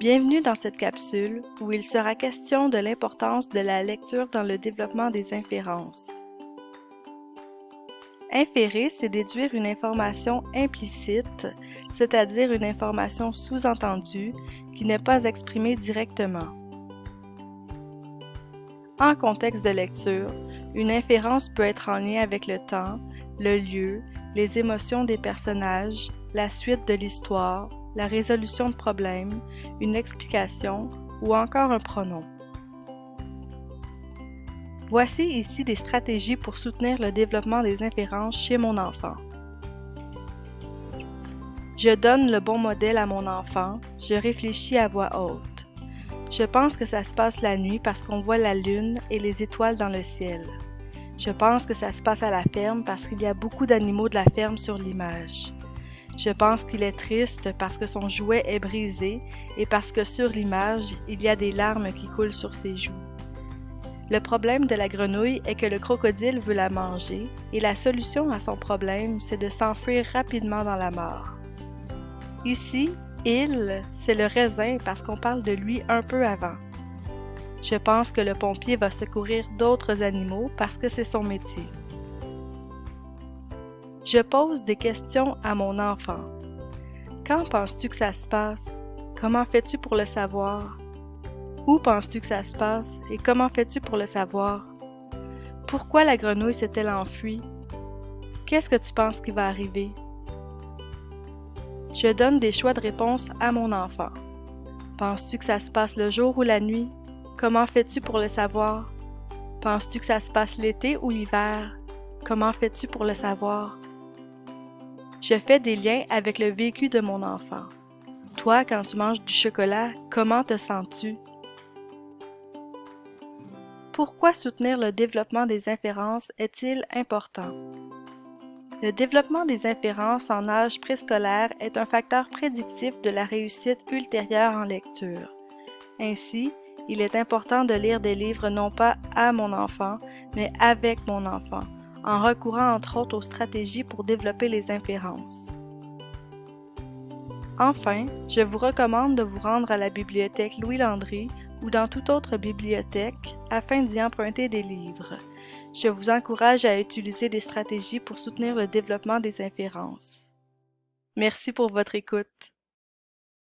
Bienvenue dans cette capsule où il sera question de l'importance de la lecture dans le développement des inférences. Inférer, c'est déduire une information implicite, c'est-à-dire une information sous-entendue qui n'est pas exprimée directement. En contexte de lecture, une inférence peut être en lien avec le temps, le lieu, les émotions des personnages, la suite de l'histoire, la résolution de problèmes, une explication ou encore un pronom. Voici ici des stratégies pour soutenir le développement des inférences chez mon enfant. Je donne le bon modèle à mon enfant, je réfléchis à voix haute. Je pense que ça se passe la nuit parce qu'on voit la lune et les étoiles dans le ciel. Je pense que ça se passe à la ferme parce qu'il y a beaucoup d'animaux de la ferme sur l'image. Je pense qu'il est triste parce que son jouet est brisé et parce que sur l'image, il y a des larmes qui coulent sur ses joues. Le problème de la grenouille est que le crocodile veut la manger et la solution à son problème, c'est de s'enfuir rapidement dans la mare. Ici, il, c'est le raisin parce qu'on parle de lui un peu avant. Je pense que le pompier va secourir d'autres animaux parce que c'est son métier. Je pose des questions à mon enfant. Quand penses-tu que ça se passe? Comment fais-tu pour le savoir? Où penses-tu que ça se passe et comment fais-tu pour le savoir? Pourquoi la grenouille s'est-elle enfuie? Qu'est-ce que tu penses qui va arriver? Je donne des choix de réponse à mon enfant. Penses-tu que ça se passe le jour ou la nuit? Comment fais-tu pour le savoir? Penses-tu que ça se passe l'été ou l'hiver? Comment fais-tu pour le savoir? Je fais des liens avec le vécu de mon enfant. Toi, quand tu manges du chocolat, comment te sens-tu? Pourquoi soutenir le développement des inférences est-il important? Le développement des inférences en âge préscolaire est un facteur prédictif de la réussite ultérieure en lecture. Ainsi, il est important de lire des livres non pas à mon enfant, mais avec mon enfant, en recourant entre autres aux stratégies pour développer les inférences. Enfin, je vous recommande de vous rendre à la bibliothèque Louis Landry ou dans toute autre bibliothèque afin d'y emprunter des livres. Je vous encourage à utiliser des stratégies pour soutenir le développement des inférences. Merci pour votre écoute.